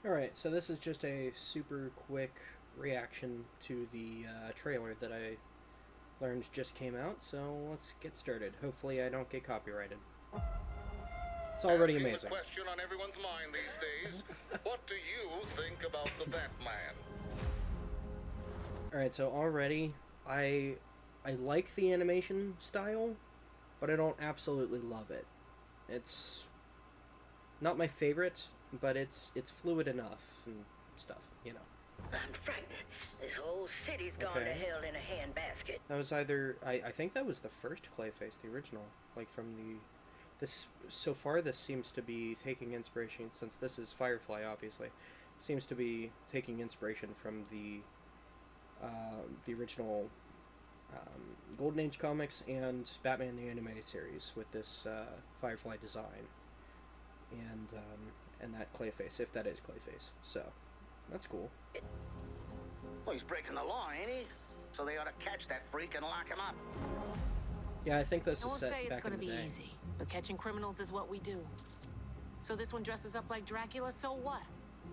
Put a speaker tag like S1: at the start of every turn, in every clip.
S1: Alright, so this is just a super quick reaction to the trailer that I learned just came out, so let's get started. Hopefully I don't get copyrighted. It's already
S2: Asking
S1: amazing.
S2: the question on everyone's mind these days, what do you think about the Batman?
S1: Alright, so already I like the animation style, but I don't absolutely love it. It's not my favorite, but it's fluid enough and stuff, you know.
S3: I'm frightened. This whole city's gone to hell in a handbasket.
S1: That was either I think that was the first Clayface, the original, like from the this so far this seems to be taking inspiration, since this is Firefly obviously, seems to be taking inspiration from the original Golden Age comics and Batman the Animated Series with this Firefly design and that Clayface, if that is Clayface. So that's cool.
S3: Well, he's breaking the law, ain't he? So they ought to catch that freak and lock him up.
S1: Yeah, I think this
S4: I
S1: is
S4: won't
S1: set
S4: say it's
S1: back in
S4: gonna
S1: the
S4: be
S1: day.
S4: easy, but catching criminals is what we do. So this one dresses up like Dracula, so what?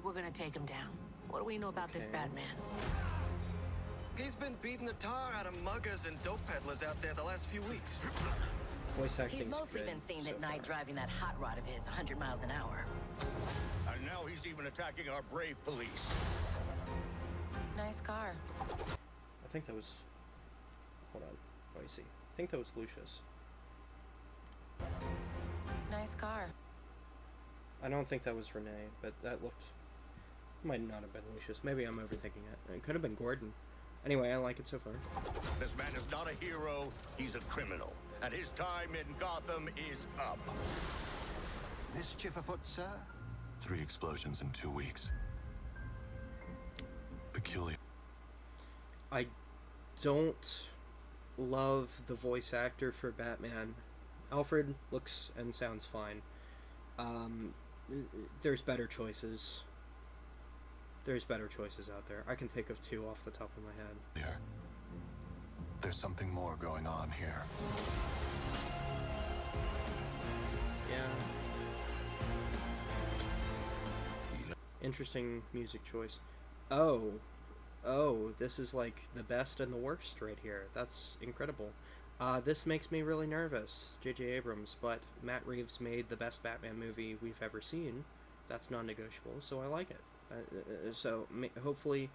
S4: We're gonna take him down. What do we know about this
S1: Okay.
S4: Batman?
S5: He's been beating the tar out of muggers and dope peddlers out there the last few weeks.
S1: Voice acting.
S6: He's mostly been seen
S1: so
S6: at night
S1: far.
S6: driving that hot rod of his 100 miles an hour.
S2: And now he's even attacking our brave police.
S6: Nice car.
S1: I think that was. Hold on. Let me see. I think that was Lucius.
S6: Nice car.
S1: I don't think that was Renee, but that looked. Might not have been Lucius. Maybe I'm overthinking it. It could have been Gordon. Anyway, I like it so far.
S2: This man is not a hero, he's a criminal. And his time in Gotham is up.
S7: Mischief afoot, sir?
S8: 3 explosions in 2 weeks. Peculiar.
S1: I don't love the voice actor for Batman. Alfred looks and sounds fine. There's better choices. There's better choices out there. I can think of 2 off the top of my head.
S8: Here. There's something more going on here.
S1: Yeah. Interesting music choice. Oh, this is like the best and the worst right here. That's incredible. This makes me really nervous, J.J. Abrams, but Matt Reeves made the best Batman movie we've ever seen. That's non-negotiable, so I like it. Hopefully,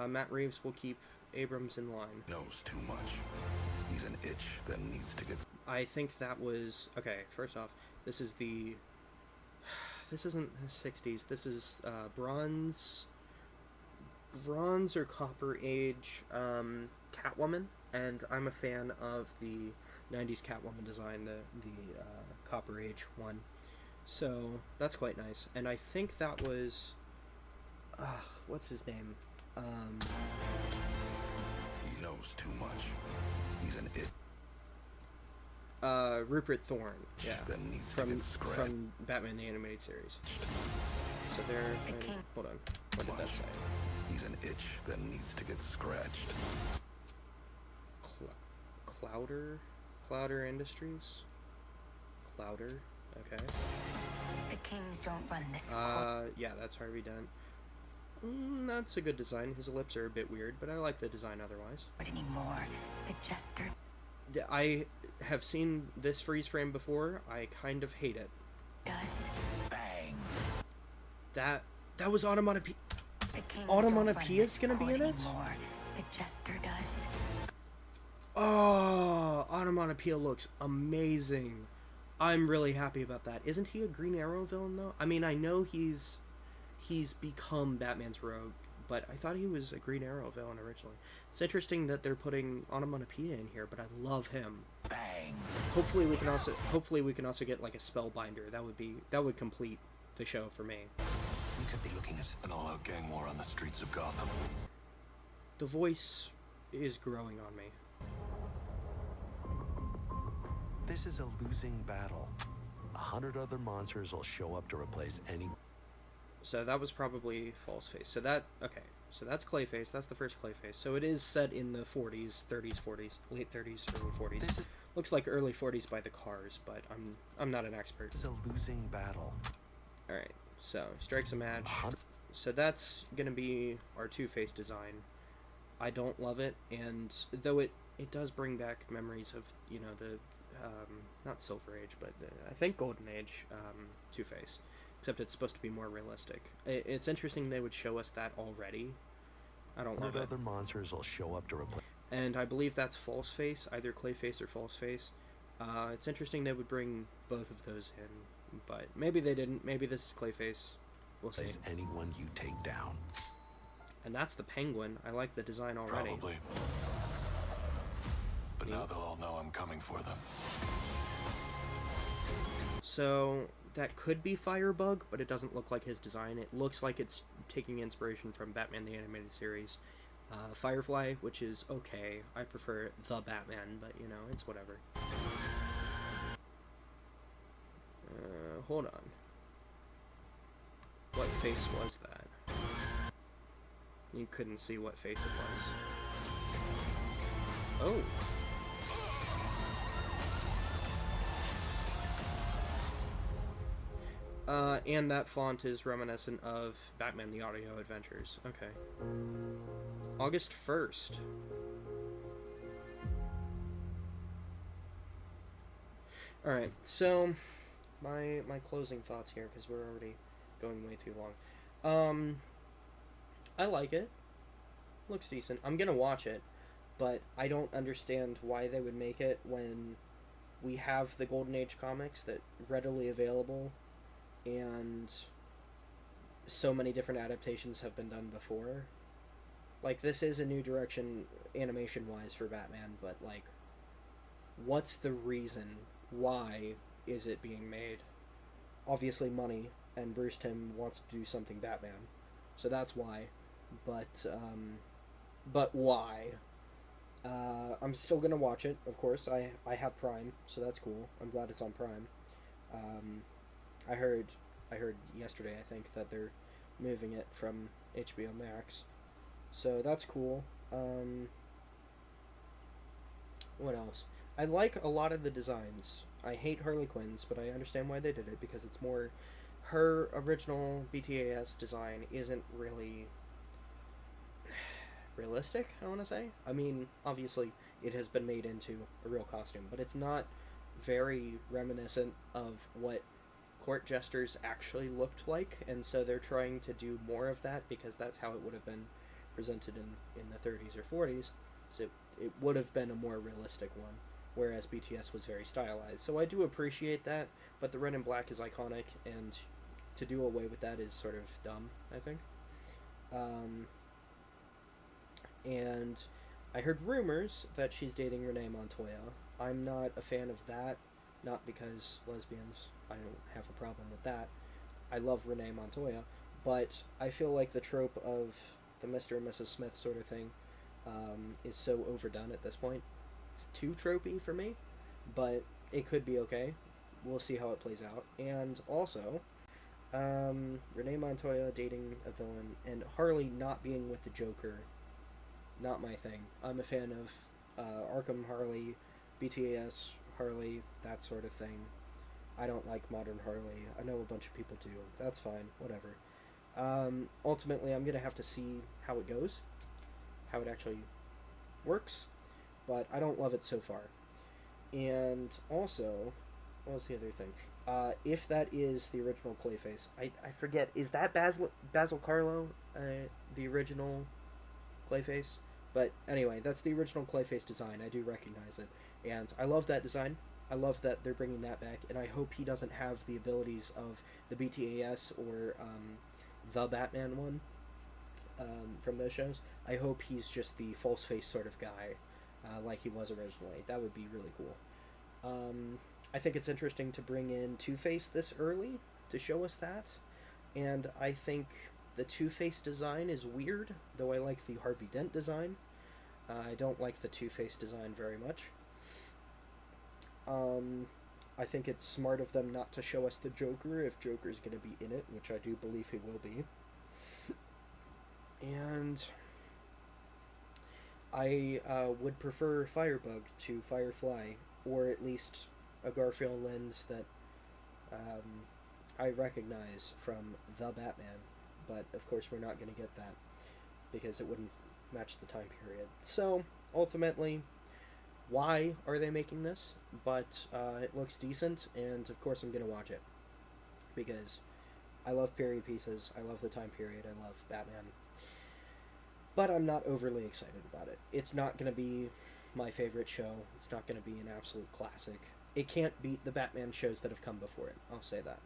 S1: Matt Reeves will keep Abrams in line.
S7: Knows too much. He's an itch that needs to get...
S1: I think that was... Okay, first off, this is the... This isn't the 60s. This is Bronze or Copper Age Catwoman, and I'm a fan of the 90s Catwoman design, the Copper Age one. So that's quite nice. And I think that was... what's his name?
S7: He knows too much. He's an itch
S1: Rupert Thorne, yeah,
S7: that needs to get scratched.
S1: from Batman the Animated Series. So they're... Hold on. What did that say?
S7: He's an itch that needs to get scratched.
S1: Clouder Industries? Clouder, okay.
S6: The Kings don't run this court.
S1: Yeah, that's Harvey Dent. That's a good design. His lips are a bit weird, but I like the design otherwise.
S6: Anymore. The Jester
S1: I have seen this freeze frame before. I kind of hate it.
S6: does.
S7: Bang!
S1: That was Automatopoeia.
S6: The Kings
S1: Automatopoeia is
S6: don't run
S1: gonna be
S6: this
S1: in it?
S6: court anymore. The Jester does.
S1: Oh, Automatopoeia looks amazing. I'm really happy about that. Isn't he a Green Arrow villain, though? I mean, I know he's become Batman's rogue, but I thought he was a Green Arrow villain originally. It's interesting that they're putting Onomatopoeia in here, but I love him.
S7: Bang!
S1: Hopefully we can also get like a Spellbinder. That would complete the show for me.
S7: We could be looking at...
S8: An all-out gang war on the streets of Gotham.
S1: The voice is growing on me.
S9: This is a losing battle. 100 other monsters will show up to replace any...
S1: So that was probably Falseface. So that's Clayface. That's the first Clayface. So it is set in the 40s, 30s, 40s, late 30s, early 40s. Looks like early 40s by the cars, but I'm not an expert.
S9: This is a losing battle.
S1: All right. So strikes a match. so that's gonna be our Two-Face design. I don't love it, and though it does bring back memories of, you know, the not Silver Age, but I think Golden Age Two-Face, except it's supposed to be more realistic. It's interesting they would show us that already. I don't love it.
S9: Other monsters will show up to replace.
S1: And I believe that's False Face, either Clayface or False Face. It's interesting they would bring both of those in, but maybe they didn't. Maybe this is Clayface. We'll see.
S9: Anyone you take down.
S1: And that's the Penguin. I like the design already.
S8: Probably. But now they'll all know I'm coming for them.
S1: So that could be Firebug, but it doesn't look like his design. It looks like it's taking inspiration from Batman the Animated Series. Firefly, which is okay. I prefer the Batman, but you know, it's whatever. Hold on. What face was that? You couldn't see what face it was. Oh. And that font is reminiscent of Batman the Audio Adventures. Okay. August 1st. Alright, so my closing thoughts here, because we're already going way too long. I like it. Looks decent. I'm gonna watch it, but I don't understand why they would make it when we have the Golden Age comics that readily available, and so many different adaptations have been done before. Like, this is a new direction animation-wise for Batman, but, like, what's the reason? Why is it being made? Obviously money, and Bruce Timm wants to do something Batman, so that's why. But why? I'm still gonna watch it, of course. I have Prime, so that's cool. I'm glad it's on Prime. I heard yesterday, I think, that they're moving it from HBO Max, so that's cool. What else? I like a lot of the designs. I hate Harley Quinn's, but I understand why they did it, because it's more... Her original BTAS design isn't really realistic, I want to say. I mean, obviously, it has been made into a real costume, but it's not very reminiscent of what court jesters actually looked like, and so they're trying to do more of that, because that's how it would have been presented in the 30s or 40s, so it would have been a more realistic one, whereas BTS was very stylized. So I do appreciate that, but the red and black is iconic, and to do away with that is sort of dumb, I think. And I heard rumors that she's dating Renee Montoya. I'm not a fan of that, not because lesbians, I don't have a problem with that. I love Renee Montoya, but I feel like the trope of the Mr. and Mrs. Smith sort of thing is so overdone at this point. It's too tropey for me, but it could be okay. We'll see how it plays out. And also, Renee Montoya dating a villain, and Harley not being with the Joker, not my thing. I'm a fan of Arkham Harley, BTAS Harley, that sort of thing. I don't like modern Harley. I know a bunch of people do. That's fine. Whatever. Ultimately, I'm going to have to see how it goes, how it actually works, but I don't love it so far. And also, what was the other thing? If that is the original Clayface, I forget, is that Basil Carlo, the original Clayface? But anyway, that's the original Clayface design. I do recognize it, and I love that design. I love that they're bringing that back, and I hope he doesn't have the abilities of the BTAS or the Batman one from those shows. I hope he's just the false face sort of guy, like he was originally. That would be really cool. I think it's interesting to bring in Two-Face this early to show us that, and I think the Two-Face design is weird, though I like the Harvey Dent design. I don't like the Two-Face design very much. I think it's smart of them not to show us the Joker if Joker's going to be in it, which I do believe he will be. And I would prefer Firebug to Firefly, or at least a Garfield lens that I recognize from the Batman. but of course we're not going to get that because it wouldn't match the time period. So ultimately, why are they making this? But it looks decent, and of course I'm going to watch it because I love period pieces, I love the time period, I love Batman. But I'm not overly excited about it. It's not going to be my favorite show. It's not going to be an absolute classic. It can't beat the Batman shows that have come before it. I'll say that.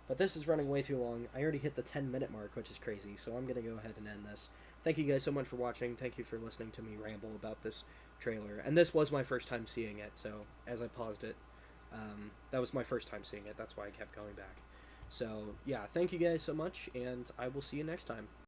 S1: But this is running way too long. I already hit the 10-minute mark, which is crazy, so I'm going to go ahead and end this. Thank you guys so much for watching. Thank you for listening to me ramble about this trailer. And this was my first time seeing it, so as I paused it, that was my first time seeing it. That's why I kept going back. So, yeah, thank you guys so much, and I will see you next time.